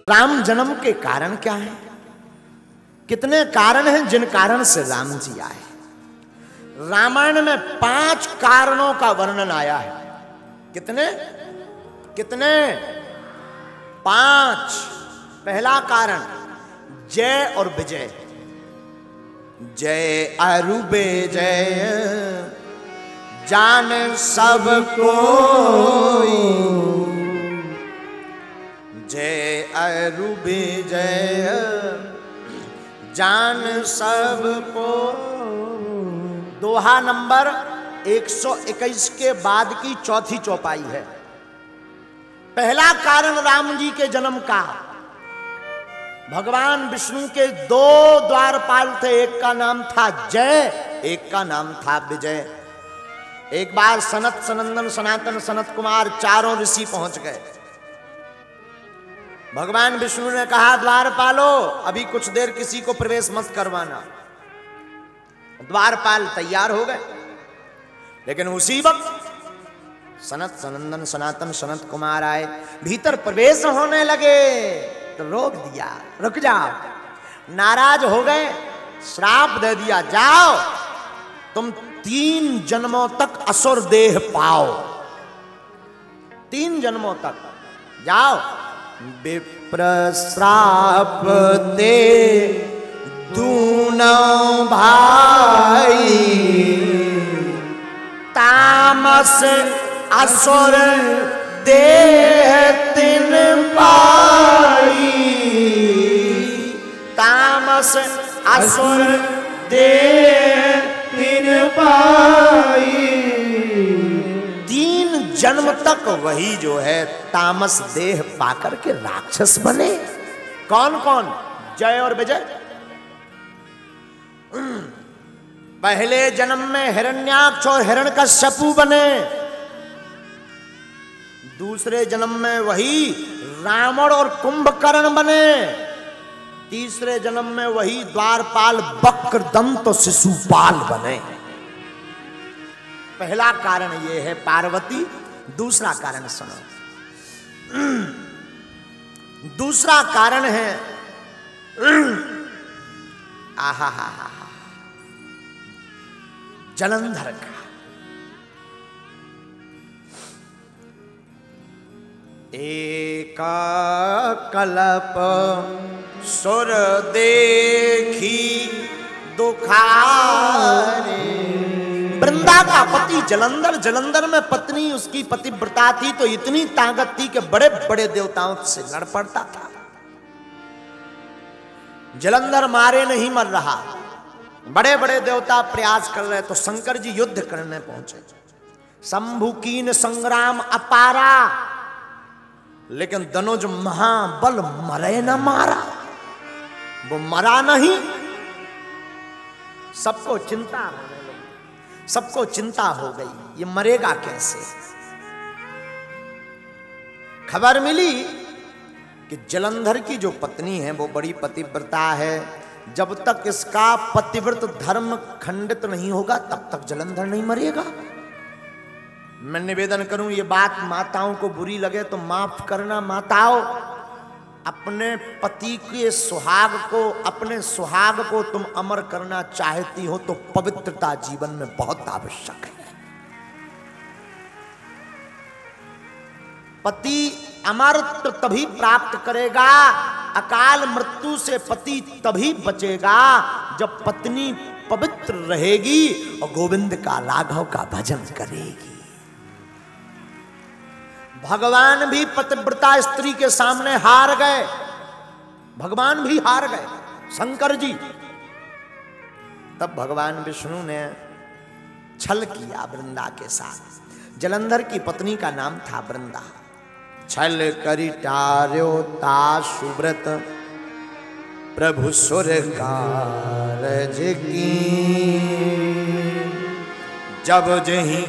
राम जन्म के कारण क्या है? कितने कारण हैं जिन कारण से राम जी आए? रामायण में 5 कारणों का वर्णन आया है। कितने कितने? 5। पहला कारण जय और विजय। जय अरु विजय जान सब कोई, जय अरु विजय जान सब को। दोहा नंबर 121 के बाद की चौथी चौपाई है। पहला कारण राम जी के जन्म का, भगवान विष्णु के 2 द्वारपाल थे। एक का नाम था जय, एक का नाम था विजय। एक बार सनत सनंदन सनातन सनत कुमार चारों ऋषि पहुंच गए। भगवान विष्णु ने कहा द्वारपालो अभी कुछ देर किसी को प्रवेश मत करवाना। द्वारपाल तैयार हो गए, लेकिन उसी वक्त सनत सनंदन सनातन सनत कुमार आए। भीतर प्रवेश होने लगे तो रोक दिया, रुक जाओ। नाराज हो गए, श्राप दे दिया, जाओ तुम 3 जन्मों तक असुर देह पाओ। 3 जन्मों तक जाओ। विप्र श्राप दे दूनों भाई, तामस असुर देह 3 पाई, तामस असुर देह 3 पाई। 3 जन्म तक वही जो है तामस देह पाकर के राक्षस बने। कौन कौन? जय और विजय। पहले जन्म में हिरण्याक्ष और हिरण्यकश्यपु बने। दूसरे जन्म में वही रावण और कुंभकर्ण बने। तीसरे जन्म में वही द्वारपाल वक्रदंत और शिशुपाल बने। पहला कारण ये है पार्वती। दूसरा कारण सुनो। दूसरा कारण है आहा हा हा जलंधर का। एका कल्प सुर देखी दुखारे। वृंदा का पति जलंधर, जलंधर में पत्नी उसकी पतिव्रता थी तो इतनी ताकत थी कि बड़े बड़े देवताओं से लड़ पड़ता था। जलंधर मारे नहीं मर रहा, बड़े बड़े देवता प्रयास कर रहे तो शंकर जी युद्ध करने पहुंचे। शंभु कीन संग्राम अपारा, लेकिन धनुज महाबल मरे न मारा। वो मरा नहीं। सबको चिंता होने लगी, सबको चिंता हो गई ये मरेगा कैसे। खबर मिली कि जलंधर की जो पत्नी है वो बड़ी पतिव्रता है। जब तक इसका पतिव्रत धर्म खंडित नहीं होगा तब तक जलंधर नहीं मरेगा। मैं निवेदन करूं, ये बात माताओं को बुरी लगे तो माफ करना। माताओं, अपने पति के सुहाग को, अपने सुहाग को तुम अमर करना चाहती हो तो पवित्रता जीवन में बहुत आवश्यक है। पति अमरत्व तभी प्राप्त करेगा, अकाल मृत्यु से पति तभी बचेगा जब पत्नी पवित्र रहेगी और गोविंद का, राघव का भजन करेगी। भगवान भी पतिव्रता स्त्री के सामने हार गए। भगवान भी हार गए, शंकर जी। तब भगवान विष्णु ने छल किया वृंदा के साथ। जलंधर की पत्नी का नाम था वृंदा। छल करी टार्यो ता सुव्रत प्रभु सुर कारज की। जब जहीं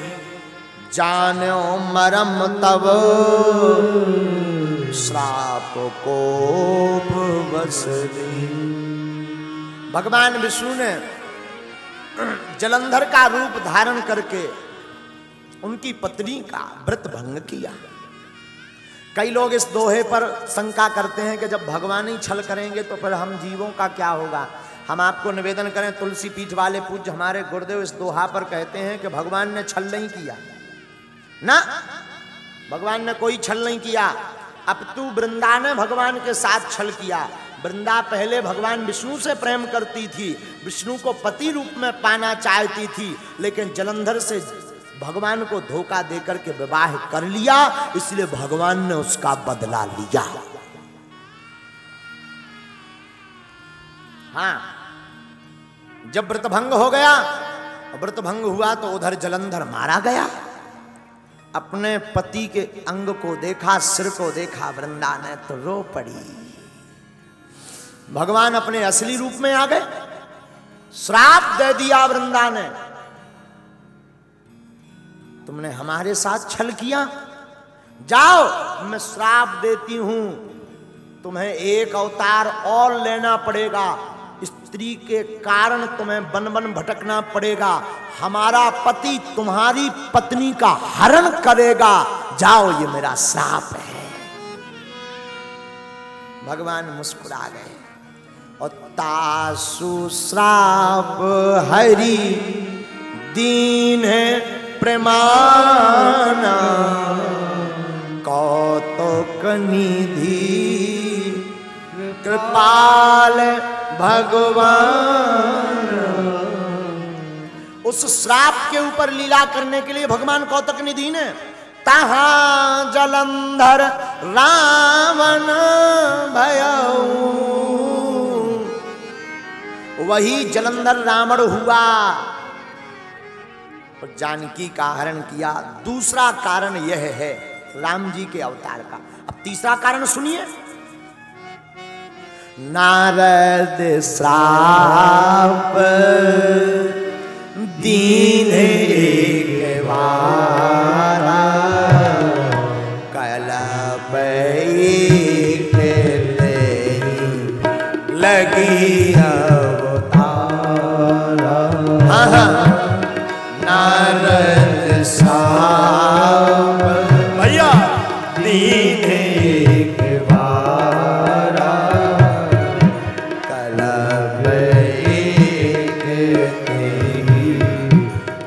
जानो मरम तब श्राप कोप बस दी। भगवान विष्णु ने जलंधर का रूप धारण करके उनकी पत्नी का व्रत भंग किया। कई लोग इस दोहे पर शंका करते हैं कि जब भगवान ही छल करेंगे तो फिर हम जीवों का क्या होगा। हम आपको निवेदन करें, तुलसी पीठ वाले पूज्य हमारे गुरुदेव इस दोहा पर कहते हैं कि भगवान ने छल नहीं किया ना, भगवान ने कोई छल नहीं किया। अब तू वृंदा ने भगवान के साथ छल किया। वृंदा पहले भगवान विष्णु से प्रेम करती थी, विष्णु को पति रूप में पाना चाहती थी, लेकिन जलंधर से भगवान को धोखा देकर के विवाह कर लिया, इसलिए भगवान ने उसका बदला लिया। हाँ, जब व्रतभंग हो गया, व्रतभंग हुआ तो उधर जलंधर मारा गया। अपने पति के अंग को देखा, सिर को देखा वृंदा ने तो रो पड़ी। भगवान अपने असली रूप में आ गए, श्राप दे दिया वृंदा ने, तुमने हमारे साथ छल किया, जाओ मैं श्राप देती हूं, तुम्हें एक अवतार और लेना पड़ेगा, स्त्री के कारण तुम्हें वन वन भटकना पड़ेगा, हमारा पति तुम्हारी पत्नी का हरण करेगा, जाओ ये मेरा श्राप है। भगवान मुस्कुरा गए और तासु श्राप हरि दीन प्रमाना कौतुक निधि कृपाल भगवान। उस श्राप के ऊपर लीला करने के लिए भगवान कौतुक निधि ने तहां जलंधर रावण भयऊ, वही जलंधर रावण हुआ और जानकी का हरण किया। दूसरा कारण यह है राम जी के अवतार का। अब तीसरा कारण सुनिए। नारद श्राप दीन एक बारा कलप एक लगी अवतारा। नारद श्राप भैया दीन एक बारा कलप एक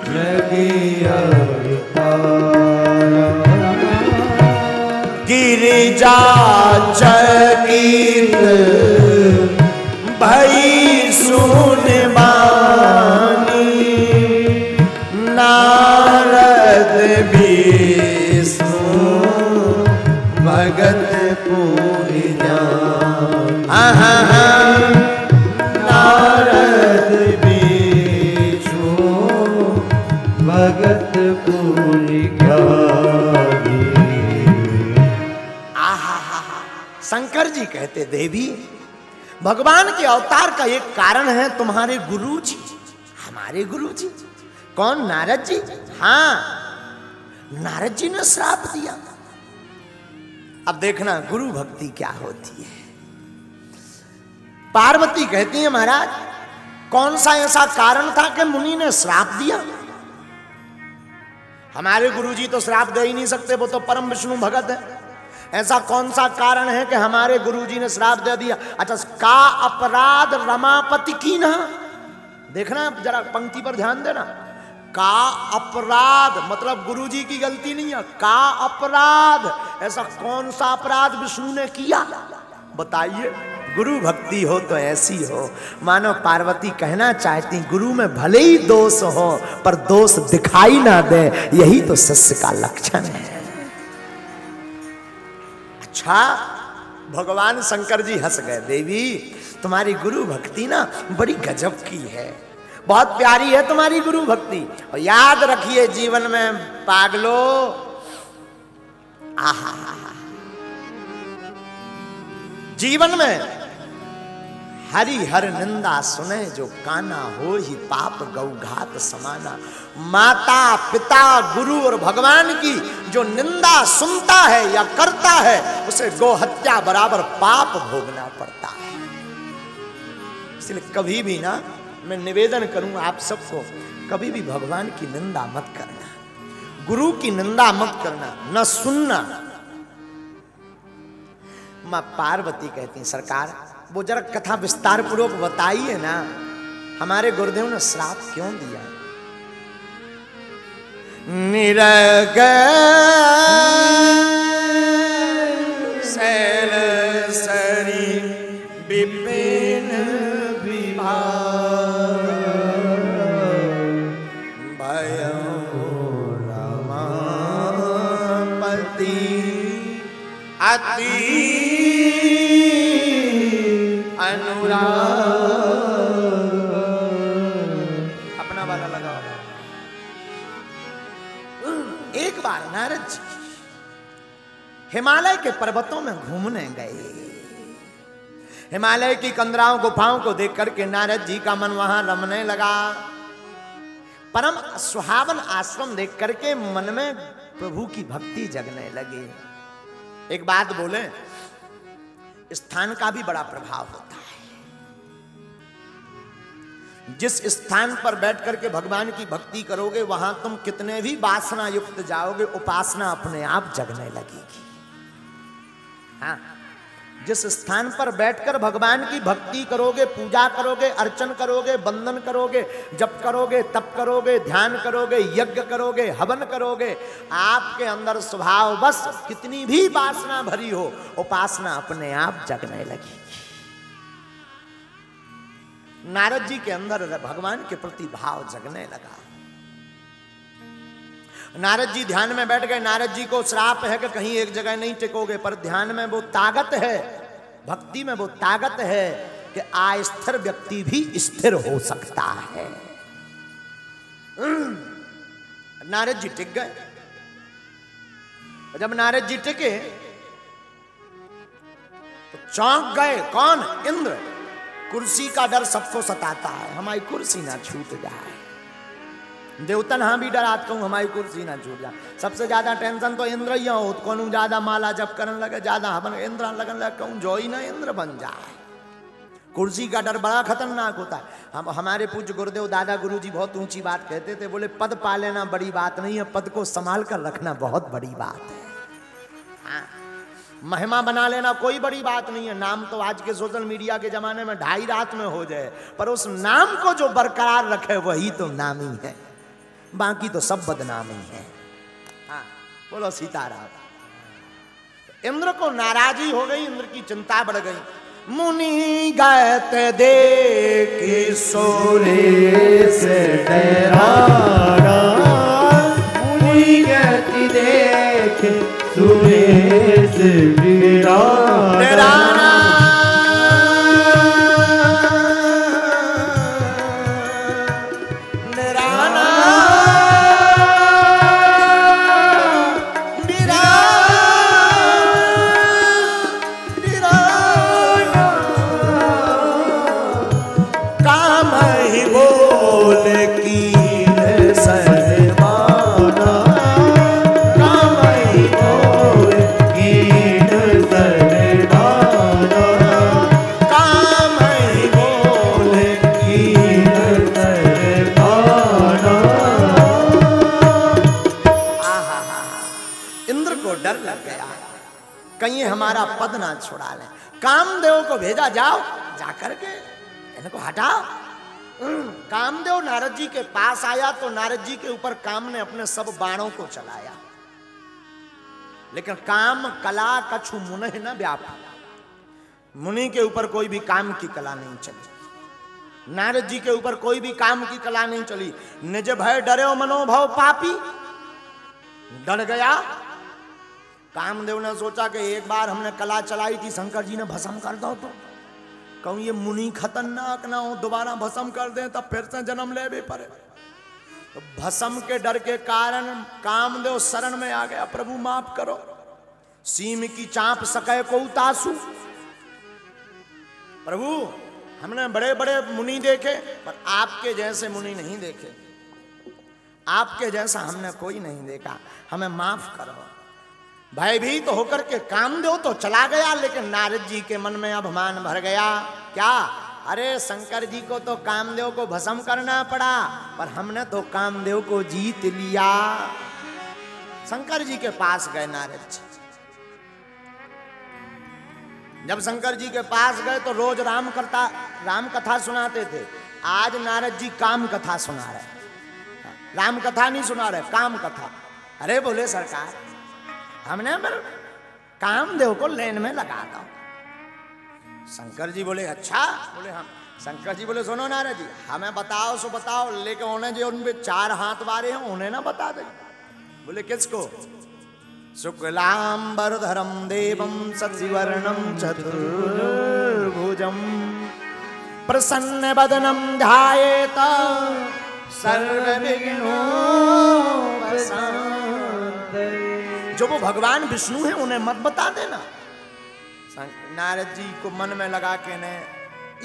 लगी अवतारा। गिरिजा चकित भई सुन बानी, नारद विष्णु भगत पूरी जान। नारद विष्णु भगत पूरी ज्ञानी। शंकर जी कहते देवी भगवान के अवतार का एक कारण है तुम्हारे गुरु जी, हमारे गुरु जी। कौन? नारद जी। हाँ, नारद जी ने श्राप दिया। अब देखना गुरु भक्ति क्या होती है। पार्वती कहती है महाराज कौन सा ऐसा कारण था कि मुनि ने श्राप दिया? हमारे गुरु जी तो श्राप दे ही नहीं सकते, वो तो परम विष्णु भगत है। ऐसा कौन सा कारण है कि हमारे गुरुजी ने श्राप दे दिया? अच्छा, का अपराध रमापति की ना, देखना जरा पंक्ति पर ध्यान देना। का अपराध मतलब गुरुजी की गलती नहीं है, का अपराध, ऐसा कौन सा अपराध विष्णु ने किया बताइए। गुरु भक्ति हो तो ऐसी हो। मानो पार्वती कहना चाहती गुरु में भले ही दोष हो पर दोष दिखाई ना दे, यही तो शिष्य का लक्षण है। अच्छा, भगवान शंकर जी हंस गए। देवी तुम्हारी गुरु भक्ति ना बड़ी गजब की है, बहुत प्यारी है तुम्हारी गुरु भक्ति। और याद रखिए जीवन में पागलो, आहा, जीवन में हरि हर निंदा सुने जो काना, हो ही पाप गौघात समाना। माता पिता गुरु और भगवान की जो निंदा सुनता है या करता है उसे गोहत्या बराबर पाप भोगना पड़ता है। इसलिए कभी भी ना मैं निवेदन करूं आप सबको, कभी भी भगवान की निंदा मत करना, गुरु की निंदा मत करना, न सुनना। माँ पार्वती कहती हैं सरकार वो जरा कथा विस्तार पूर्वक बताइए ना, हमारे गुरुदेव ने श्राप क्यों दिया? निरग शैल सरी विपिन विभाग भयो रमापति अति अनुराग। अपना वाला लगाओ। एक बार नारद जी हिमालय के पर्वतों में घूमने गए। हिमालय की कंदराओं गुफाओं को देख करके नारद जी का मन वहां रमने लगा। परम सुहावन आश्रम देख करके मन में प्रभु की भक्ति जगने लगी। एक बात बोले, स्थान का भी बड़ा प्रभाव होता है। जिस स्थान पर बैठ करके भगवान की भक्ति करोगे वहां तुम कितने भी वासना युक्त जाओगे, उपासना अपने आप जगने लगेगी। हाँ, जिस स्थान पर बैठकर भगवान की भक्ति करोगे, पूजा करोगे, अर्चन करोगे, वंदन करोगे, जप करोगे, तप करोगे, ध्यान करोगे, यज्ञ करोगे, हवन करोगे, आपके अंदर स्वभाव बस कितनी भी वासना भरी हो, उपासना अपने आप जगने लगेगी। नारद जी के अंदर भगवान के प्रति भाव जगने लगा। नारद जी ध्यान में बैठ गए। नारद जी को श्राप है कि कहीं एक जगह नहीं टिकोगे, पर ध्यान में वो ताकत है, भक्ति में वो ताकत है कि अस्थिर व्यक्ति भी स्थिर हो सकता है। नारद जी टिक गए। जब नारद जी टिके तो चौंक गए। कौन? इंद्र। कुर्सी का डर सबको सताता है, हमारी कुर्सी ना छूट जाए। देवतन हाँ भी डरात कहूँ हमारी कुर्सी ना छूट जाए। सबसे ज्यादा टेंशन तो इंद्र ही हो। कौन ज्यादा माला जप करने लगे, ज्यादा हवन इंद्र लगन लगे, कहूँ जो ही ना इंद्र बन जाए। कुर्सी का डर बड़ा खतरनाक होता है। हम हमारे पूज्य गुरुदेव दादा गुरु जी बहुत ऊंची बात कहते थे, बोले पद पा लेना बड़ी बात नहीं है, पद को संभाल कर रखना बहुत बड़ी बात है। हाँ, महिमा बना लेना कोई बड़ी बात नहीं है। नाम तो आज के सोशल मीडिया के जमाने में 2.5 रात में हो जाए, पर उस नाम को जो बरकरार रखे वही तो नाम ही है, बाकी तो सब बदनाम ही है। हाँ, बोलो सीताराम। इंद्र को नाराजी हो गई, इंद्र की चिंता बढ़ गई। मुनि गत देख सोरे से डराना, मुनि गत देख सोरे से डराना। कहीं हमारा पद ना छुड़ा ले। कामदेव को भेजा, जाओ जाकर के इनको हटाओ। कामदेव नारद जी के पास आया तो नारद जी के ऊपर काम ने अपने सब बाणों को चलाया, लेकिन काम कला कछु मुने न व्यापा। मुनि के ऊपर कोई भी काम की कला नहीं चली, नारद जी के ऊपर कोई भी काम की कला नहीं चली। निज भय डरे मनोभव पापी, डर गया। कामदेव ने सोचा कि एक बार हमने कला चलाई थी, शंकर जी ने भस्म कर दो, तो कहूं ये मुनि खतरनाक ना हो, दोबारा भस्म कर दें तब फिर से जन्म ले भी पड़े। तो भस्म के डर के कारण कामदेव शरण में आ गया, प्रभु माफ करो, सीम की चाप सके को उतासू। प्रभु हमने बड़े बड़े मुनि देखे, पर आपके जैसे मुनि नहीं देखे, आपके जैसा हमने कोई नहीं देखा, हमें माफ करो। भयभीत तो होकर के कामदेव तो चला गया, लेकिन नारद जी के मन में अभिमान भर गया। क्या? अरे शंकर जी को तो कामदेव को भस्म करना पड़ा, पर हमने तो कामदेव को जीत लिया। शंकर जी के पास गए नारद जी। जब शंकर जी के पास गए तो रोज राम कथा सुनाते थे। आज नारद जी काम कथा सुना रहे, राम कथा नहीं सुना रहे, काम कथा। अरे बोले सरकार, हमने कामदेव को लेन में लगा दो। शंकर जी बोले अच्छा। बोले हम। शंकर जी बोले सुनो नारद जी, हमें बताओ सो बताओ, लेकिन उन्हें जो उनपे 4 हाथ वारे हैं उन्हें ना बता दे। बोले किसको? शुक्लांबरधरम देवम शशिवर्णम चतुर्भुजम प्रसन्न वदनम ध्यायेत सर्वविघ्नोपशान्तये। जो वो भगवान विष्णु है उन्हें मत बता देना। नारद जी को मन में लगा के इन्हें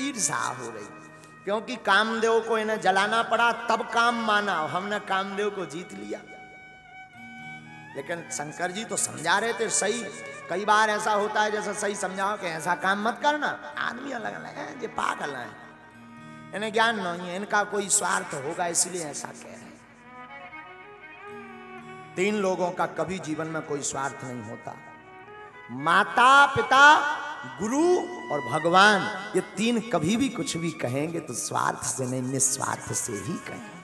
ईर्ष्या हो रही, क्योंकि कामदेव को इन्हें जलाना पड़ा तब काम माना, हमने कामदेव को जीत लिया। लेकिन शंकर जी तो समझा रहे थे सही। कई बार ऐसा होता है जैसे सही समझाओ कि ऐसा काम मत करना, आदमी अलग अलग है, ये पागल है, इन्हें ज्ञान नहीं है, इनका कोई स्वार्थ होगा इसलिए ऐसा कह रहे हैं। 3 लोगों का कभी जीवन में कोई स्वार्थ नहीं होता। माता पिता गुरु और भगवान, ये 3 कभी भी कुछ भी कहेंगे तो स्वार्थ से नहीं, निस्वार्थ से ही कहेंगे।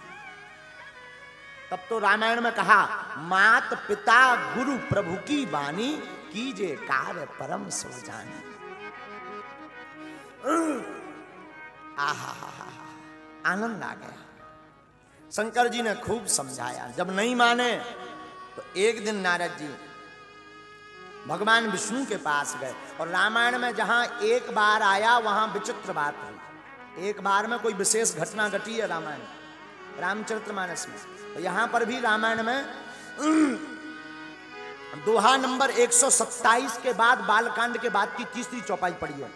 तब तो रामायण में कहा मात पिता गुरु प्रभु की वाणी, कीजे कार्य परम सो जानी। आहा, आनंद आ गया। शंकर जी ने खूब समझाया। जब नहीं माने तो एक दिन नारद जी भगवान विष्णु के पास गए, और रामायण में जहां एक बार आया वहां विचित्र बात हुई। एक बार में कोई विशेष घटना घटी है रामायण, रामचरितमानस में। तो यहां पर भी रामायण में दोहा नंबर 127 के बाद बालकांड के बाद की तीसरी चौपाई पड़ी है।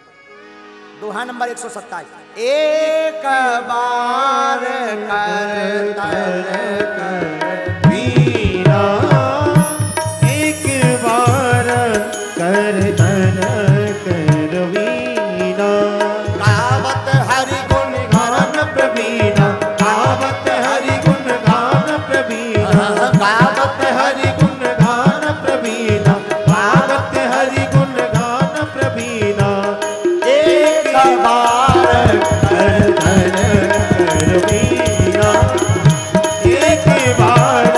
दोहा नंबर 127। एक बार कर वीरा, एक बार कर धन कर वीना, गावत हरि गुण गान प्रवीणा, गावत हरि गुण गान प्रवीणा, गावत हरि गुण गान प्रवीणा, गावत हरि गुण गान प्रवीणा। एक बार कर धन कर वीना, एक बार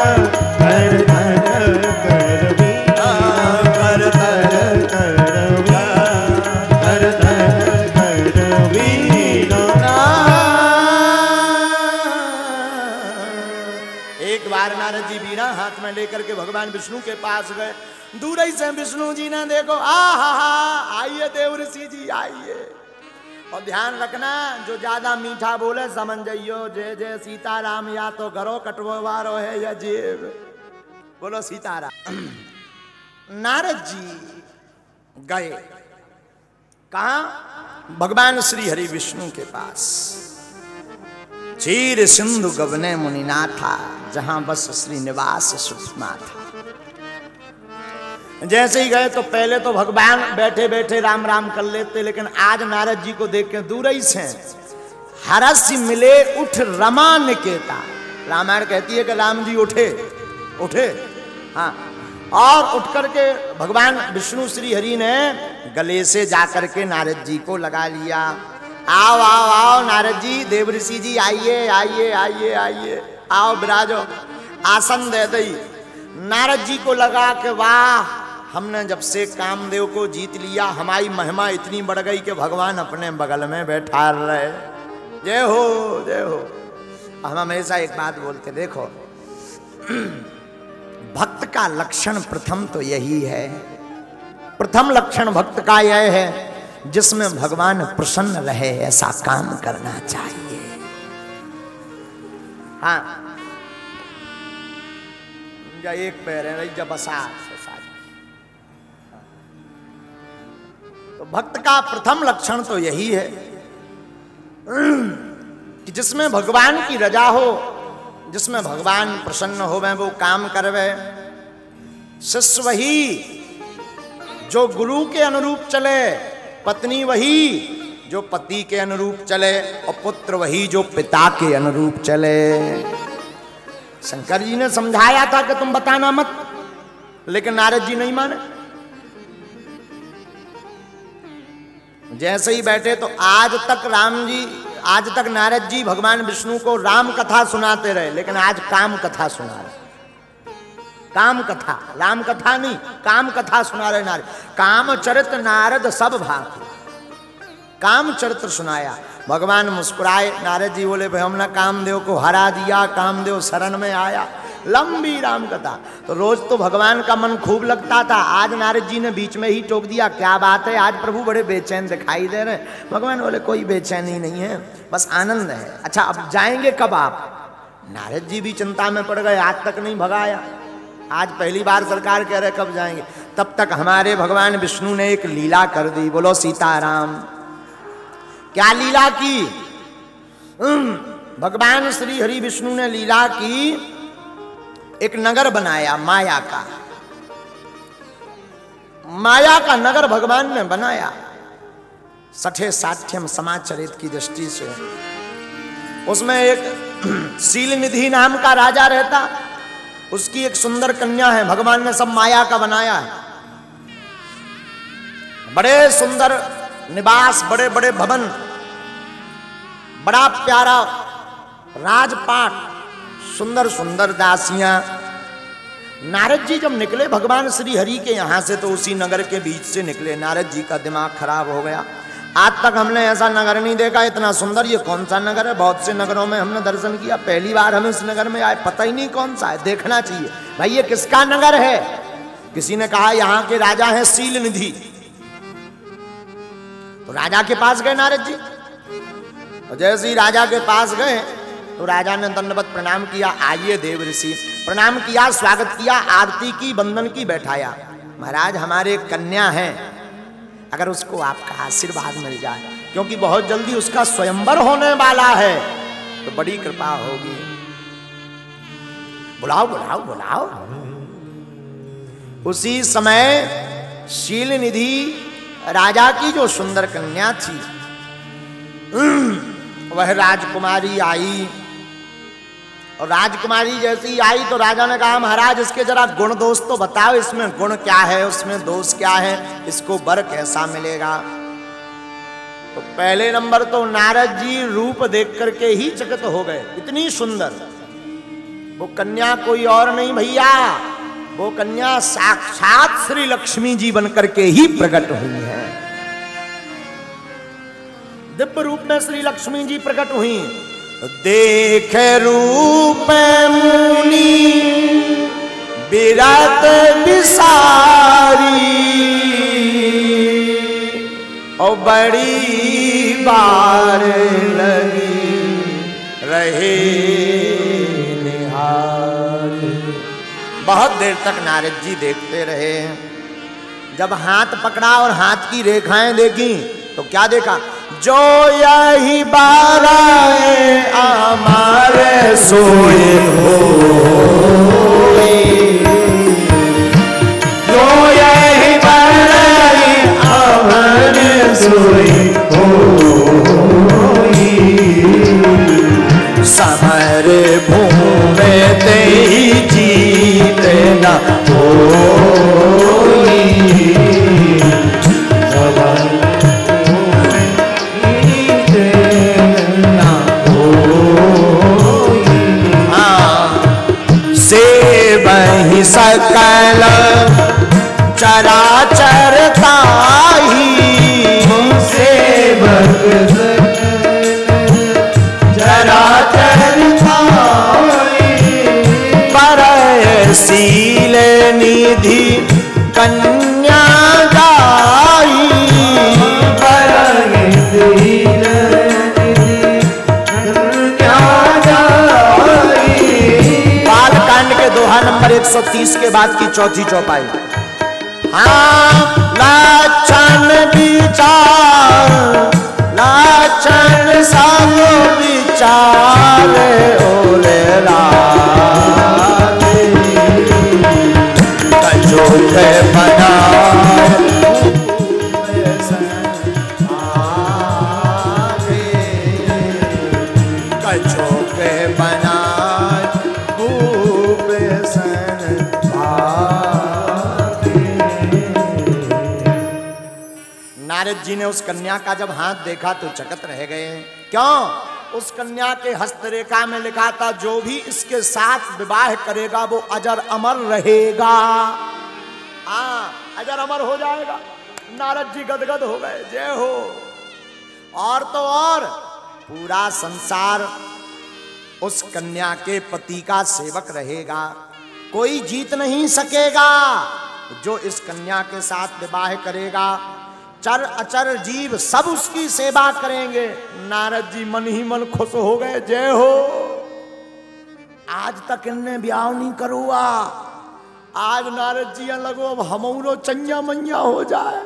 कर धन कर वीना, कर धन कर वीना, कर धन कर वीना। एक बार नारद जी बीना हाथ में लेकर के भगवान विष्णु के पास गए। दूर ही से विष्णु जी ने देखो, आहा, आइए देव ऋषि जी आइए। और ध्यान रखना, जो ज्यादा मीठा बोले समझ जाइयो जय जय सीताराम, या तो घरों कटवारो है या जेब। बोलो सीताराम। नारद जी गए कहा? भगवान श्री हरि विष्णु के पास। चीर सिंधु गगने मुनिना था, जहां बस श्री निवास सुषमा था। जैसे ही गए तो पहले तो भगवान बैठे बैठे राम राम कर लेते, लेकिन आज नारद जी को देख के दूर ही से हरस मिले उठ रमा निकेता। रामायण कहती है कि राम जी उठे उठे, हाँ, और उठ करके भगवान विष्णु श्री हरि ने गले से जाकर के नारद जी को लगा लिया। आओ आओ आओ नारद जी, देव ऋषि जी आइए आइए आइए आइए, आओ विराजो, आसन दे दई। नारद जी को लगा कि वाह, हमने जब से कामदेव को जीत लिया, हमारी महिमा इतनी बढ़ गई कि भगवान अपने बगल में बैठा रहे। जय हो जय हो। हम हमेशा एक बात बोलते, देखो भक्त का लक्षण प्रथम तो यही है, प्रथम लक्षण भक्त का यह है जिसमें भगवान प्रसन्न रहे, ऐसा काम करना चाहिए। हाँ, एक पैर है जब तो भक्त का प्रथम लक्षण तो यही है कि जिसमें भगवान की रजा हो, जिसमें भगवान प्रसन्न हो, वो काम करवे। शिष्य वही जो गुरु के अनुरूप चले, पत्नी वही जो पति के अनुरूप चले, और पुत्र वही जो पिता के अनुरूप चले। शंकर जी ने समझाया था कि तुम बताना मत, लेकिन नारद जी नहीं माने। जैसे ही बैठे तो आज तक नारद जी भगवान विष्णु को राम कथा सुनाते रहे, लेकिन आज काम कथा सुना रहे। काम कथा, राम कथा नहीं, काम कथा सुना रहे नारद। काम चरित नारद सब भांति, काम चरित्र सुनाया। भगवान मुस्कुराए, नारद जी बोले भाई हमने कामदेव को हरा दिया, कामदेव शरण में आया। लंबी राम कथा। तो रोज तो भगवान का मन खूब लगता था, आज नारद जी ने बीच में ही टोक दिया, क्या बात है आज प्रभु बड़े बेचैन दिखाई दे रहे हैं। भगवान बोले कोई बेचैनी नहीं है, बस आनंद है। अच्छा अब जाएंगे कब आप? नारद जी भी चिंता में पड़ गए, आज तक नहीं भगाया, आज पहली बार सरकार कह रहे कब जाएंगे। तब तक हमारे भगवान विष्णु ने एक लीला कर दी। बोलो सीताराम। क्या लीला की? भगवान श्री हरि विष्णु ने लीला की, एक नगर बनाया माया का। माया का नगर भगवान ने बनाया सठे साठ्यम समाचरित की दृष्टि से। उसमें एक शील निधि नाम का राजा रहता, उसकी एक सुंदर कन्या है। भगवान ने सब माया का बनाया है, बड़े सुंदर निवास, बड़े बड़े भवन, बड़ा प्यारा राजपाट, सुंदर सुंदर दासियां। नारद जी जब निकले भगवान श्री हरि के यहां से, तो उसी नगर के बीच से निकले। नारद जी का दिमाग खराब हो गया, आज तक हमने ऐसा नगर नहीं देखा, इतना सुंदर, ये कौन सा नगर है? बहुत से नगरों में हमने दर्शन किया, पहली बार हम इस नगर में आए, पता ही नहीं कौन सा है, देखना चाहिए भाई ये किसका नगर है। किसी ने कहा यहाँ के राजा हैं शील निधि। तो राजा के पास गए नारद जी, और जैसे ही राजा के पास गए तो राजा ने दंडवत प्रणाम किया, आइए देव ऋषि। प्रणाम किया, स्वागत किया, आरती की, बंदन की, बैठाया। महाराज हमारे कन्या हैं, अगर उसको आपका आशीर्वाद मिल जाए, क्योंकि बहुत जल्दी उसका स्वयंवर होने वाला है, तो बड़ी कृपा होगी। बुलाओ बुलाओ बुलाओ। उसी समय शील निधि राजा की जो सुंदर कन्या थी, वह राजकुमारी आई। और राजकुमारी जैसी आई तो राजा ने कहा महाराज इसके जरा गुण दोष तो बताओ, इसमें गुण क्या है, उसमें दोष क्या है, इसको वर कैसा मिलेगा। तो पहले नंबर तो नारद जी रूप देख करके ही चकित हो गए, इतनी सुंदर। वो कन्या कोई और नहीं भैया, वो कन्या साक्षात श्री लक्ष्मी जी बन करके ही प्रकट हुई है। दिव्य रूप में श्री लक्ष्मी जी प्रकट हुई। देख रूप मुनि बिरात बिसारी, और बड़ी बार लगी रहे निहार। बहुत देर तक नारद जी देखते रहे। जब हाथ पकड़ा और हाथ की रेखाएं देखी तो क्या देखा? जो यही बाराए हमारे सोए हो, जो यही बाराए हमारे सोए हो, समर भूमि ते ही जीते न हो। सकल चराचर ताही सेवक चराचर ताही, पर शील निधि कन्या गाई, पर शील निधि कन्या गाई। बालकांड के दोहा नंबर 130 के बाद की चौथी चौपाई। हाँ लाचन विचार, लाचन सब विचार ओले राधे, कजोत बना कजोत बना नारद जी ने उस कन्या का जब हाथ देखा तो चकित रह गए। क्यों? उस कन्या के हस्तरेखा में लिखा था जो भी इसके साथ विवाह करेगा वो अजर अमर रहेगा। अजर अमर हो जाएगा। नारद जी गदगद हो गए, जय हो। और तो और पूरा संसार उस कन्या के पति का सेवक रहेगा, कोई जीत नहीं सकेगा। जो इस कन्या के साथ विवाह करेगा चर अचर जीव सब उसकी सेवा करेंगे। नारद जी मन ही मन खुश हो गए, जय हो। आज तक इनने ब्याह नहीं करुआ, आज नारद जी लगो अब हमरो चंया मैया हो जाए,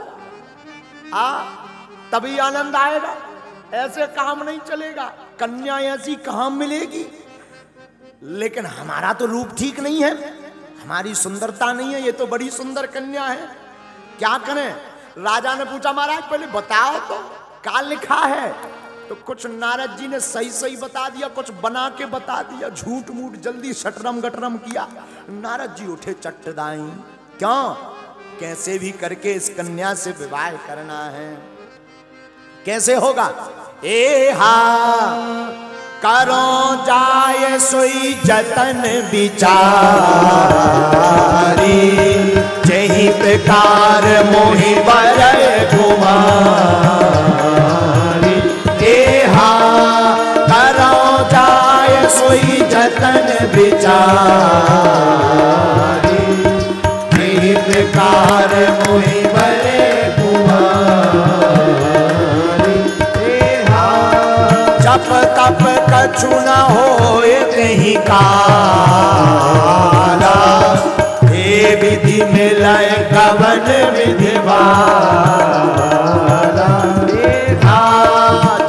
तभी आनंद आएगा। ऐसे काम नहीं चलेगा, कन्या ऐसी कहां मिलेगी। लेकिन हमारा तो रूप ठीक नहीं है, हमारी सुंदरता नहीं है, ये तो बड़ी सुंदर कन्या है, क्या करें। राजा ने पूछा महाराज पहले बताओ तो क्या लिखा है। तो कुछ नारद जी ने सही सही बता दिया, कुछ बना के बता दिया, झूठ मूठ जल्दी शटरम गटरम किया। नारद जी उठे चट्टदाई, क्यों? कैसे भी करके इस कन्या से विवाह करना है। कैसे होगा? ए हा करो जाए सोई जतन विचारी, जही प्रकार मोहि बर कुमारी। ए हा करो जाए सोई जतन विचारी, जही प्रकार मोहि बर जप तप कछु न होए कहीं काला, हे विधि मिलय कवन विधि वाला।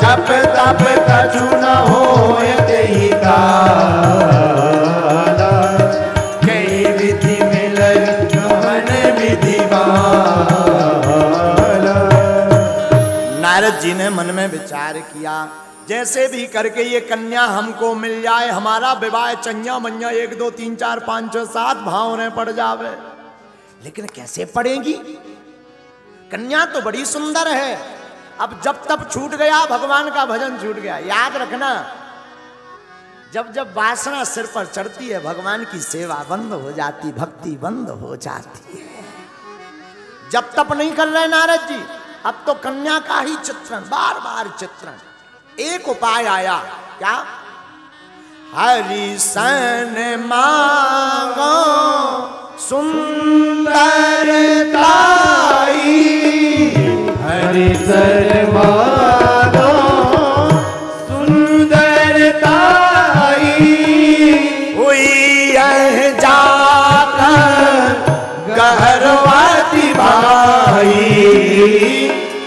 जप तप कछु न होए कहीं काला, कहीं विधि मिलय कवन विधि वाला। नारद जी ने मन में विचार किया, जैसे भी करके ये कन्या हमको मिल जाए, हमारा विवाह चंया मंया 1 2 3 4 5 6 7 भावने पड़ जावे। लेकिन कैसे पड़ेगी? कन्या तो बड़ी सुंदर है। अब जब तब छूट गया, भगवान का भजन छूट गया। याद रखना, जब जब वासना सिर पर चढ़ती है भगवान की सेवा बंद हो जाती, भक्ति बंद हो जाती है। जब तप नहीं कर रहे नारद जी, अब तो कन्या का ही चित्रण, बार बार चित्रण। एक उपाय आया, क्या? हरि सन मांगो सुंदरताई, हरि सन मांगो सुंदरताई, हुई यह जाकर गहरवाती भाई,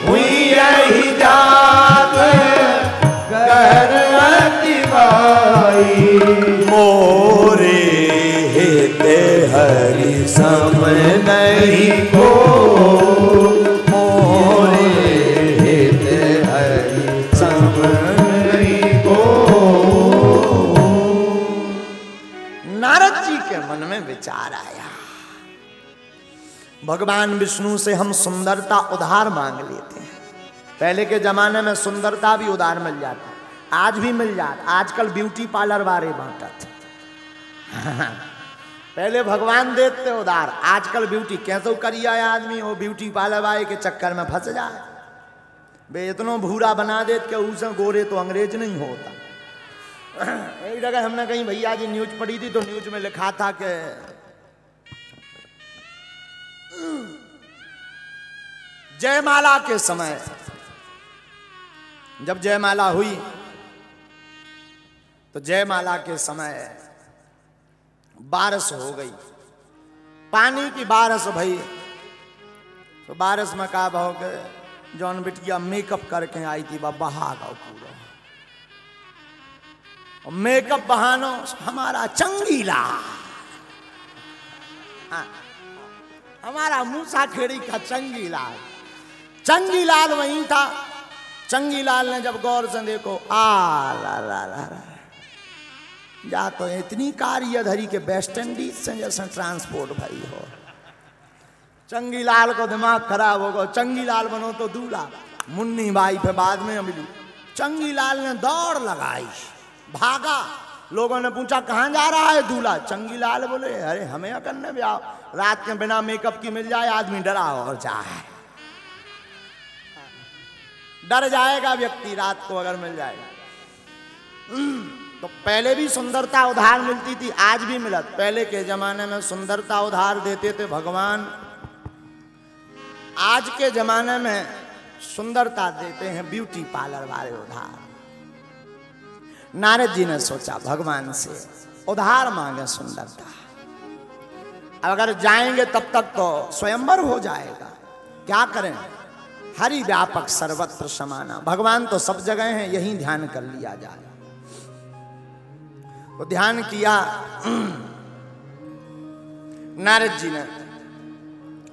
हुई यही जाकर मोरे हेते हरि सम नहीं को, मोरे हेते हरि सम नहीं को। नारद जी के मन में विचार आया, भगवान विष्णु से हम सुंदरता उधार मांग लेते हैं। पहले के जमाने में सुंदरता भी उधार मिल जाती, आज भी मिल जाता। आजकल ब्यूटी पार्लर वाले बांटत। पहले भगवान देते उधार, आजकल ब्यूटी कैसे करिया आदमी वो ब्यूटी पार्लर वाले के चक्कर में फंस जाए। बे इतना भूरा बना देते कि उसे गोरे तो अंग्रेज नहीं होता। एक जगह हमने कहीं भैया जी न्यूज पढ़ी थी, तो न्यूज में लिखा था कि जयमाला के समय, जब जयमाला हुई तो जयमाला के समय बारिश हो गई, पानी की बारिश भई। तो बारिश में का भाव के जौन बिटिया मेकअप करके आई थी वह बहा गया पूरा। और मेकअप बहानो हमारा चंगीला, हमारा मूसा खेड़ी का चंगीलाल, चंगीलाल वहीं था। चंगीलाल ने जब गौर से देखो, ला या तो इतनी कार ये धरी के वेस्ट इंडीज से जैसे ट्रांसपोर्ट भाई हो। चंगीलाल को दिमाग खराब हो गया, चंगीलाल बनो तो दूल्हा। मुन्नी बाई पे बाद में मिली। चंगीलाल ने दौड़ लगाई, भागा। लोगों ने पूछा कहाँ जा रहा है दूल्हा? चंगीलाल बोले अरे हमें करने भी आओ, रात के बिना मेकअप की मिल जाए आदमी डरा और जाए। डर जाएगा व्यक्ति रात को अगर मिल जाएगा। तो पहले भी सुंदरता उधार मिलती थी, आज भी मिलत। पहले के जमाने में सुंदरता उधार देते थे भगवान, आज के जमाने में सुंदरता देते हैं ब्यूटी पार्लर वाले उधार। नारद जी ने सोचा भगवान से उधार मांगे सुंदरता। अब अगर जाएंगे तब तक तो स्वयंवर हो जाएगा, क्या करें? हरि व्यापक सर्वत्र समाना, भगवान तो सब जगह हैं, यही ध्यान कर लिया जाए। तो ध्यान किया नारद जी ने,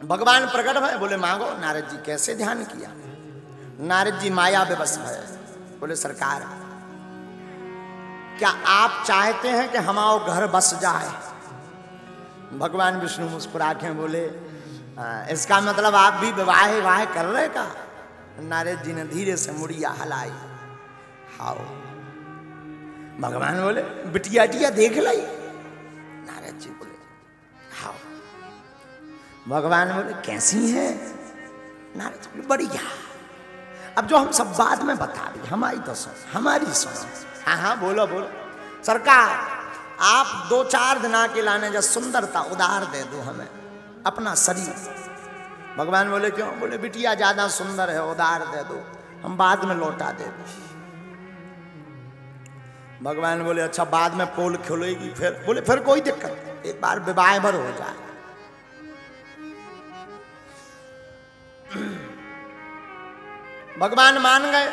भगवान प्रकट भय, बोले मांगो। नारद जी कैसे ध्यान किया? नारद जी माया विवश है, बोले सरकार क्या आप चाहते हैं कि हमारा घर बस जाए? भगवान विष्णु मुस्कुरा के बोले इसका मतलब आप भी विवाह कर रहे का? नारद जी ने धीरे से मुड़िया हलाई। हाओ। भगवान बोले बिटिया टिया देख लाई? नारद जी बोले हाओ। भगवान बोले कैसी है? नारद जी बोले बढ़िया। अब जो हम सब बाद में बता दें, हमारी तो सुनो, हमारी सुनो। हाँ हाँ बोलो बोलो। सरकार आप 2-4 दिन के लाने जा सुंदरता उधार दे दो हमें, अपना शरीर। भगवान बोले क्यों? बोले बिटिया ज्यादा सुंदर है, उधार दे दो, हम बाद में लौटा दे दो। भगवान बोले अच्छा बाद में पोल खुलेगी फिर? बोले फिर कोई दिक्कत नहीं, एक बार विवाह भर हो जाए। भगवान मान गए।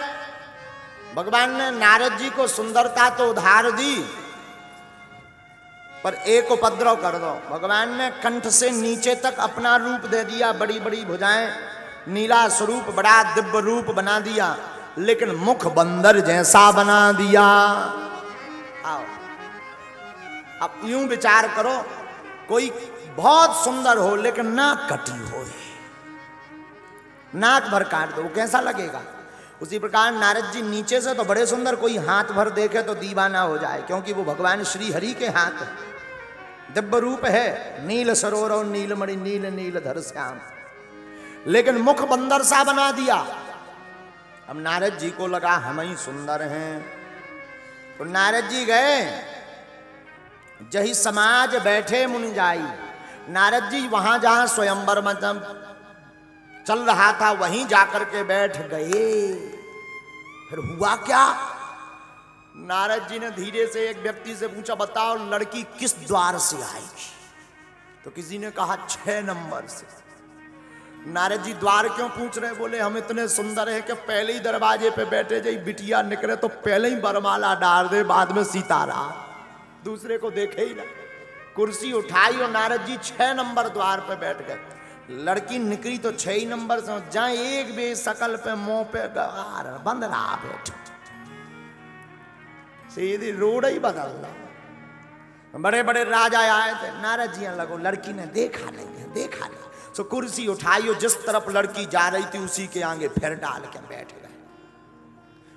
भगवान ने नारद जी को सुंदरता तो उधार दी, पर एक उपद्रव कर दो। भगवान ने कंठ से नीचे तक अपना रूप दे दिया, बड़ी बड़ी भुजाएं, नीला स्वरूप, बड़ा दिव्य रूप बना दिया, लेकिन मुख बंदर जैसा बना दिया। आओ अब यूं विचार करो, कोई बहुत सुंदर हो लेकिन नाक कटी हो, नाक भर काट दो, कैसा लगेगा? उसी प्रकार नारद जी नीचे से तो बड़े सुंदर, कोई हाथ भर देखे तो दीवाना हो जाए, क्योंकि वो भगवान श्री हरि के हाथ है, दिव्य रूप है, नील सरोवर और नीलमणि नील नील धर श्याम, लेकिन मुख बंदर सा बना दिया। अब नारद जी को लगा हम ही सुंदर हैं, तो नारद जी गए, जही समाज बैठे मुनि जाई। नारद जी वहां जहां स्वयंवर मतलब चल रहा था वहीं जाकर के बैठ गए। फिर हुआ क्या? नारद जी ने धीरे से एक व्यक्ति से पूछा बताओ लड़की किस द्वार से आएगी? तो किसी ने कहा 6 नंबर से। नारद जी द्वार क्यों पूछ रहे? बोले हम इतने सुंदर हैं कि पहले ही दरवाजे पे बैठे जाई बिटिया निकले तो पहले ही बरमाला डाल दे, बाद में सितारा, दूसरे को देखे ही ना। कुर्सी उठाई और नारद जी 6 नंबर द्वार पे बैठ गए। लड़की निकली तो 6 ही नंबर से, जहां एक बे शकल पे मुंह पे गवार बंद रहा बैठ, सीधी रोड ही बदल रहा। बड़े बड़े राजा आए थे, नारद जी लगो लड़की ने देखा नहीं है, देखा नहीं। सो कुर्सी उठाई और जिस तरफ लड़की जा रही थी उसी के आगे फिर डाल के बैठ गए।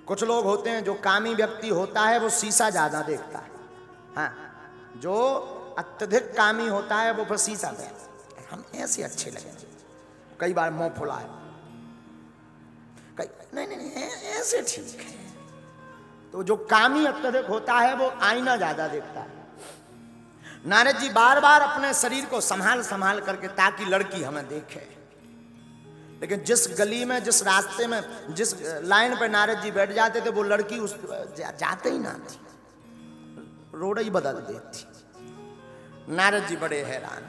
कुछ लोग होते हैं जो कामी व्यक्ति होता है वो शीशा ज्यादा देखता है, हाँ, जो अत्यधिक कामी होता है वो फिर शीशा देखता है, हम ऐसे अच्छे लगे। कई बार मुंह फुलाए, नहीं नहीं नहीं ऐसे ठीक है। तो जो कामी अत्यधिक होता है वो आईना ज्यादा देखता है। नारद जी बार बार अपने शरीर को संभाल संभाल करके ताकि लड़की हमें देखे, लेकिन जिस गली में, जिस रास्ते में, जिस लाइन पे नारद जी बैठ जाते थे वो लड़की उस जाते ही ना थी, रोड ही बदल देती। नारद जी बड़े हैरान।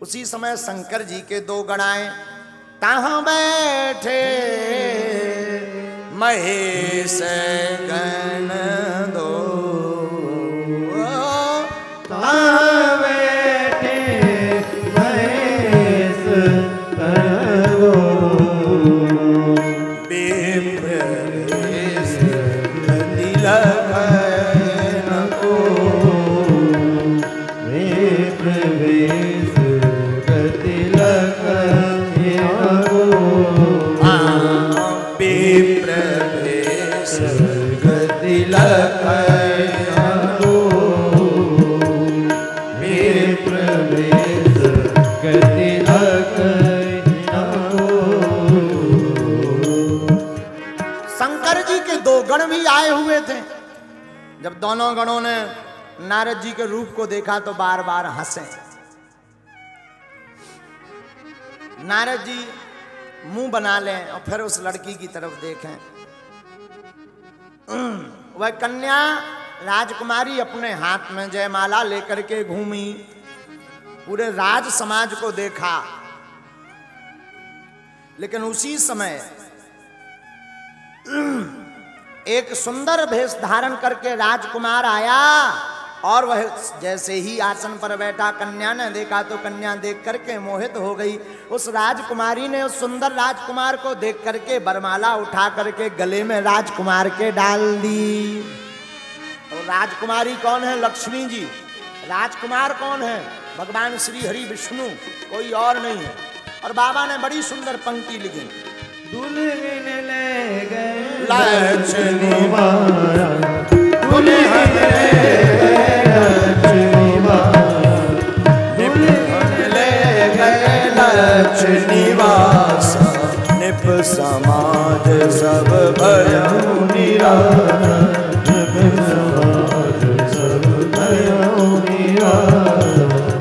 उसी समय शंकर जी के 2 गणाएं तहां बैठे महेश गण दो, तहां बैठे महेश गण दो, बेप्रवेश तिलक नको, बेप्रवेश तिलक जब दोनों गणों ने नारद जी के रूप को देखा तो बार बार हंसे। नारद जी मुंह बना लें और फिर उस लड़की की तरफ देखें। वह कन्या राजकुमारी अपने हाथ में जयमाला लेकर के घूमी, पूरे राज समाज को देखा। लेकिन उसी समय एक सुंदर भेष धारण करके राजकुमार आया और वह जैसे ही आसन पर बैठा, कन्या ने देखा तो कन्या देख करके मोहित हो गई। उस राजकुमारी ने उस सुंदर राजकुमार को देख करके वरमाला उठा करके गले में राजकुमार के डाल दी। और राजकुमारी कौन है? लक्ष्मी जी। राजकुमार कौन है? भगवान श्री हरि विष्णु, कोई और नहीं है। और बाबा ने बड़ी सुंदर पंक्ति लिखी, दुल्हन ले गए लक्ष्मी माया, दुल्हन ले गए लक्ष्मी माया, दुल्हन ले गए लक्ष्मी वास, निप समाज सब भयउ निराला, निप समाज सब भयउ निराला,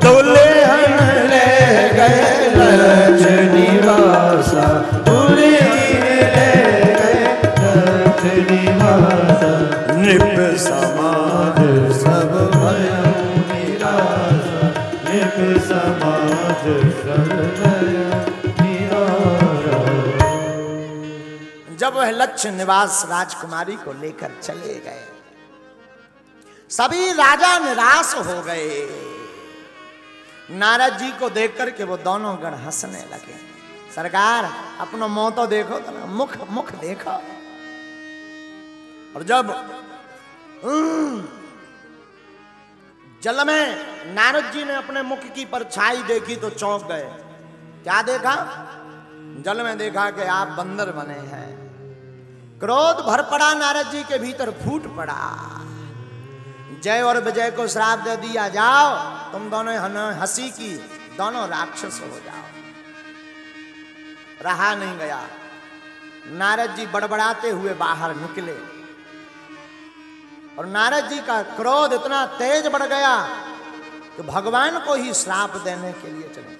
दुल्हन ले गए लक्ष्मी वास, निप समाज सब भयउ निराला, निप समाज सब भयउ निराला। जब वह लक्ष्य निवास राजकुमारी को लेकर चले गए, सभी राजा निराश हो गए। नारद जी को देख करके वो दोनों गण हंसने लगे। सरकार अपना मुंह तो देखो, तो मुख मुख देखो। और जब जल में नारद जी ने अपने मुख की परछाई देखी तो चौंक गए। क्या देखा? जल में देखा कि आप बंदर बने हैं। क्रोध भर पड़ा नारद जी के भीतर, फूट पड़ा। जय और विजय को श्राप दे दिया, जाओ तुम दोनों हंसी की दोनों राक्षस हो जाओ। रहा नहीं गया, नारद जी बड़बड़ाते हुए बाहर निकले और नारद जी का क्रोध इतना तेज बढ़ गया कि भगवान को ही श्राप देने के लिए चले।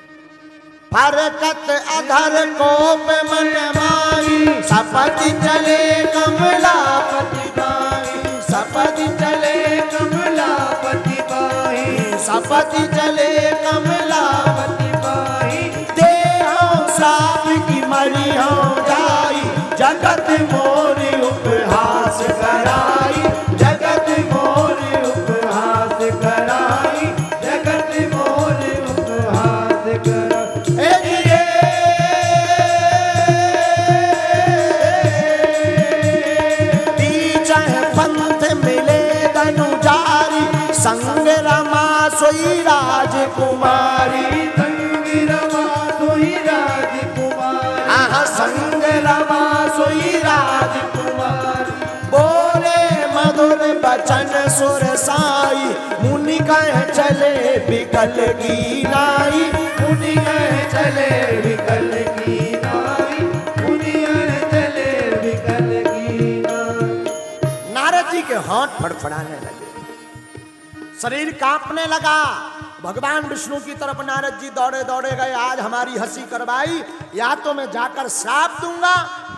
फरकत अधर कोप मन माई, सपति चले कमलापति बाई, सपति चले कमलापति बाई, सपति चले कमलापति बाई, देहो श्राप की मरी हो जाई, जगत मोरी उपहास कराई, जगत मोरी उपहास कराई, जगत मोर उपहास कर। पंथ मिले धनुजारी, संग रमा सोई राजकुमारी, संग रमा सोई राजकुमारी, आहा संग रमा सोई राजकुमारी, बोले मधुर बचन सुर साई, मुनि कह चले बिकल की नाई, मुनि कह चले विकल की नाई, मुनि कह चले विकल की नाई। नारद जी के होंठ फड़फड़ाने लगे, शरीर कांपने लगा। भगवान विष्णु की तरफ नारद जी दौड़े दौड़े गए। आज हमारी हंसी करवाई, या तो मैं जाकर श्राप दूंगा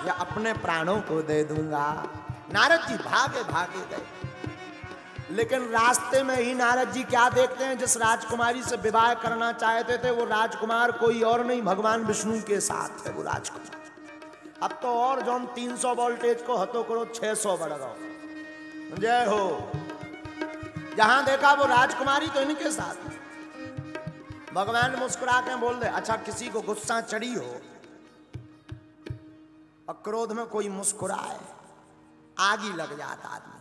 या अपने प्राणों को दे दूंगा। नारद जी भागे भागे गए। लेकिन रास्ते में ही नारद जी क्या देखते हैं, जिस राजकुमारी से विवाह करना चाहते थे वो राजकुमार कोई और नहीं, भगवान विष्णु के साथ है वो राजकुमार। अब तो और जो 300 वोल्टेज को हतो करो 600 बढ़ गो। जय हो। जहां देखा वो राजकुमारी तो इनके साथ। भगवान मुस्कुरा के बोल दे, अच्छा किसी को गुस्सा चढ़ी हो और क्रोध में कोई मुस्कुराए, आग ही लग जाता आदमी।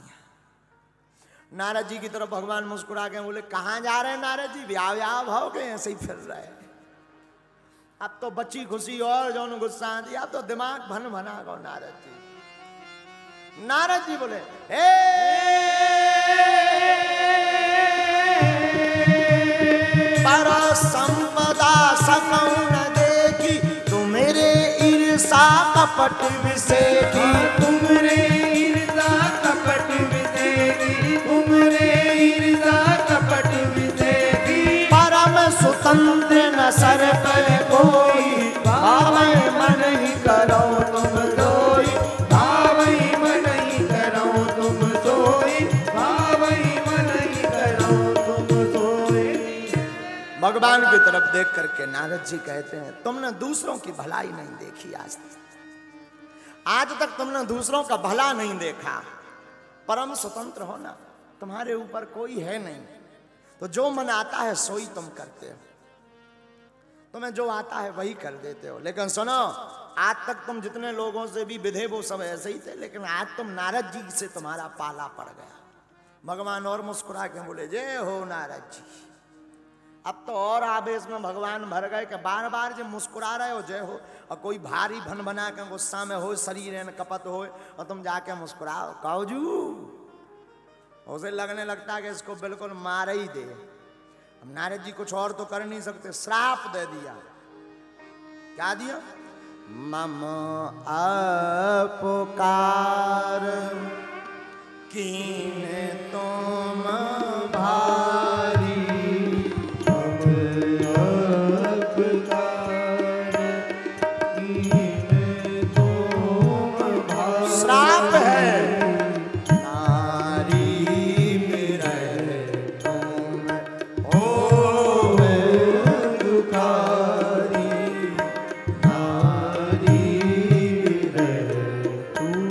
नारद जी की तरफ भगवान मुस्कुरा के बोले, कहां जा रहे हैं नारद जी? व्याह भाव के ऐसे ही फिर रहे। अब तो बच्ची खुशी और जो गुस्सा दिया, अब तो दिमाग भन भना गो नारद जी। नारद जी बोले, पर संपदा सकौन देखी, तुम्हारे ईर्षा कपट विषेखी, तुम्हारे ईर्षा कपट विषेखी, स्वतंत्र न सर पर कोई, भावै मन ही करो तुम सोई, भावै मन ही करो तुम सोई, भावै मन ही करो तुम सोई। भगवान की तरफ देख करके नारद जी कहते हैं, तुमने दूसरों की भलाई नहीं देखी आज तक, आज तक तुमने दूसरों का भला नहीं देखा। परम स्वतंत्र हो ना, तुम्हारे ऊपर कोई है नहीं, तो जो मन आता है सोई तुम करते हो, तुम्हें जो आता है वही कर देते हो। लेकिन सुनो, आज तक तुम जितने लोगों से भी विधे वो सब ऐसे ही थे, लेकिन आज तुम नारद जी से तुम्हारा पाला पड़ गया। भगवान और मुस्कुरा के बोले, जय हो नारद जी। अब तो और आवेश में भगवान भर गए कि बार बार जब मुस्कुरा रहे हो जय हो, और कोई भारी भन बना के गुस्सा में हो, शरीर एन कपत हो, और तुम जाके मुस्कुराओ काऊजू, उसे लगने लगता कि इसको बिल्कुल मार ही दे। अब नारद जी कुछ और तो कर नहीं सकते, श्राप दे दिया। क्या दिया? मम अपकार कीने तुम भारी, श्राप है नारी मेरे तुम होवे दुखारी, नारी मेरे तुम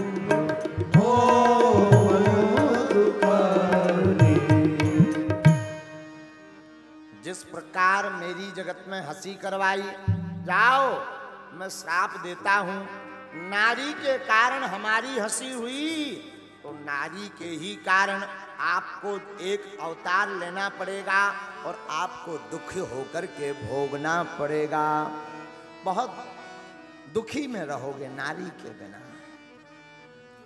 होवे दुखारी। जिस प्रकार मेरी जगत में हंसी करवाई, जाओ मैं श्राप देता हूं, नारी के कारण हमारी हंसी हुई, तो नारी के ही कारण आपको एक अवतार लेना पड़ेगा और आपको दुखी होकर के भोगना पड़ेगा। बहुत दुखी में रहोगे नारी के बिना।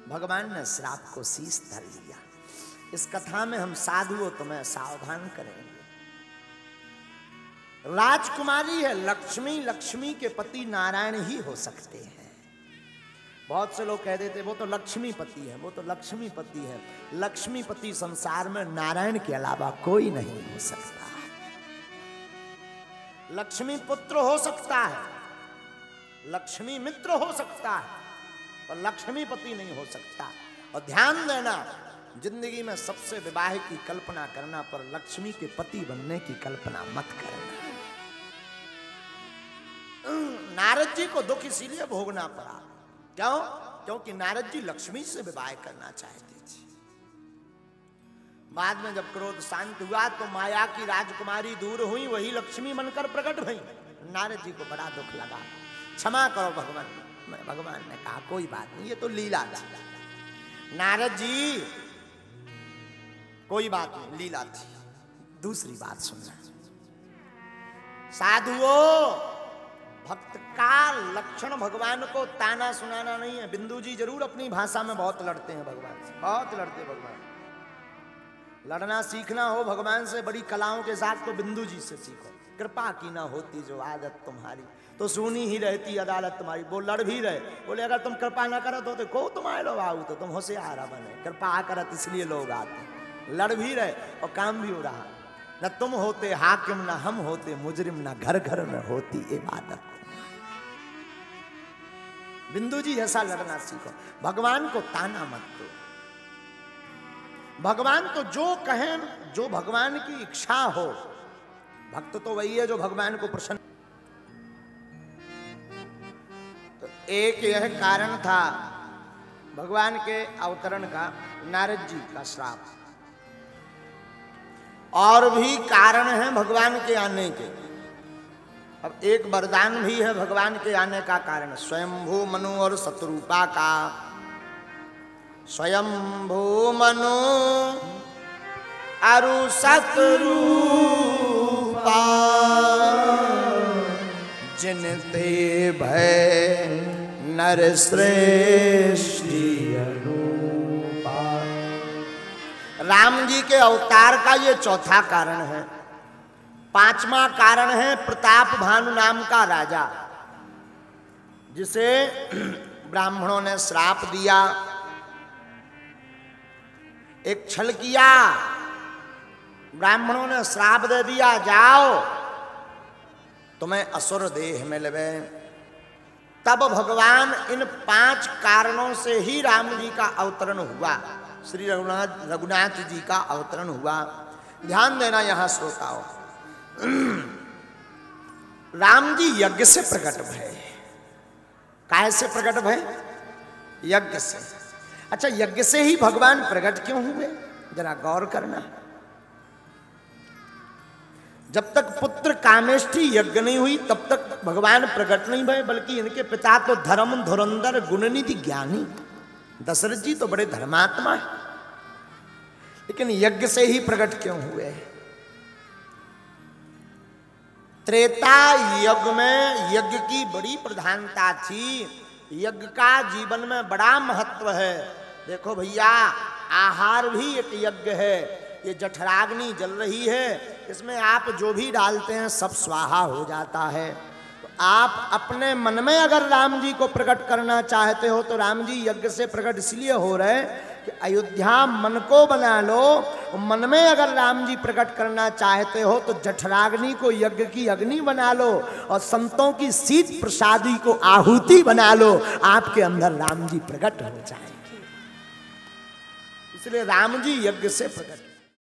भगवान ने श्राप को शीश धर लिया। इस कथा में हम साधुओं तुम्हें सावधान करेंगे। राजकुमारी है लक्ष्मी, लक्ष्मी के पति नारायण ही हो सकते हैं। बहुत से लोग कह देते वो तो लक्ष्मीपति है, वो तो लक्ष्मीपति है। लक्ष्मीपति संसार में नारायण के अलावा कोई नहीं हो सकता। लक्ष्मी पुत्र हो सकता है, लक्ष्मी मित्र हो सकता है, और लक्ष्मीपति नहीं हो सकता। और ध्यान देना, जिंदगी में सबसे विवाह की कल्पना करना, पर लक्ष्मी के पति बनने की कल्पना मत करना। नारद जी को दुख इसीलिए भोगना पड़ा। क्यों? क्योंकि नारद जी लक्ष्मी से विवाह करना चाहते थे। बाद में जब क्रोध शांत हुआ तो माया की राजकुमारी दूर हुई, वही लक्ष्मी बनकर प्रकट हुई। नारद जी को बड़ा दुख लगा। क्षमा करो भगवान। भगवान ने कहा कोई बात नहीं, ये तो लीला थी। नारद जी कोई बात नहीं, लीला थी। दूसरी बात सुनना, साधुओं, भक्त का लक्षण भगवान को ताना सुनाना नहीं है। बिंदु जी जरूर अपनी भाषा में बहुत लड़ते हैं भगवान से, बहुत लड़ते हैं भगवान। लड़ना सीखना हो भगवान से बड़ी कलाओं के साथ तो बिंदु जी से सीखो। कृपा की ना होती जो आदत तुम्हारी, तो सुनी ही रहती अदालत तुम्हारी। वो लड़ भी रहे, बोले अगर तुम कृपा ना करत होते को तुम्हारे लोग आऊ, तो तुम होशियार बने। कृपा करत इसलिए लोग आते। लड़ भी रहे और काम भी हो रहा। न तुम होते हाकिम, न हम होते मुजरिम, न घर घर में होती इबादत। बिंदु जी जैसा लड़ना सीखो। भगवान को ताना मत दो। भगवान तो जो कहें, जो भगवान की इच्छा हो। भक्त तो वही है जो भगवान को प्रसन्न। तो एक यह कारण था भगवान के अवतरण का, नारद जी का श्राप। और भी कारण हैं भगवान के आने के। अब एक वरदान भी है भगवान के आने का कारण, स्वयंभू मनु और शत्रुपा का। स्वयंभू मनु अरु शत्रुपा, जिनते भय नर श्रेष्ठी अनुपा। राम जी के अवतार का ये चौथा कारण है। पांचवा कारण है प्रताप भानु नाम का राजा, जिसे ब्राह्मणों ने श्राप दिया, एक छल किया। ब्राह्मणों ने श्राप दे दिया, जाओ तुम्हें असुर देह मिलवे। तब भगवान इन 5 कारणों से ही राम जी का अवतरण हुआ, श्री रघुनाथ जी का अवतरण हुआ। ध्यान देना यहां श्रोताओं, राम जी यज्ञ से प्रकट भय। काहे से प्रकट भय? यज्ञ से। अच्छा, यज्ञ से ही भगवान प्रकट क्यों हुए? जरा गौर करना। जब तक पुत्र कामेष्ठी यज्ञ नहीं हुई तब तक भगवान प्रकट नहीं भय, बल्कि इनके पिता तो धर्म धुरंधर गुणनिधि ज्ञानी दशरथ जी तो बड़े धर्मात्मा है, लेकिन यज्ञ से ही प्रकट क्यों हुए? त्रेता युग में यज्ञ की बड़ी प्रधानता थी, यज्ञ का जीवन में बड़ा महत्व है। देखो भैया, आहार भी एक यज्ञ है। ये जठराग्नि जल रही है, इसमें आप जो भी डालते हैं सब स्वाहा हो जाता है। तो आप अपने मन में अगर राम जी को प्रकट करना चाहते हो तो राम जी यज्ञ से प्रकट इसलिए हो रहे कि अयोध्या मन को बना लो। मन में अगर राम जी प्रकट करना चाहते हो तो जठराग्नि को यज्ञ की अग्नि बना लो और संतों की शीत प्रसादी को आहुति बना लो, आपके अंदर राम जी प्रकट हो जाएंगे। इसलिए राम जी यज्ञ से प्रकट।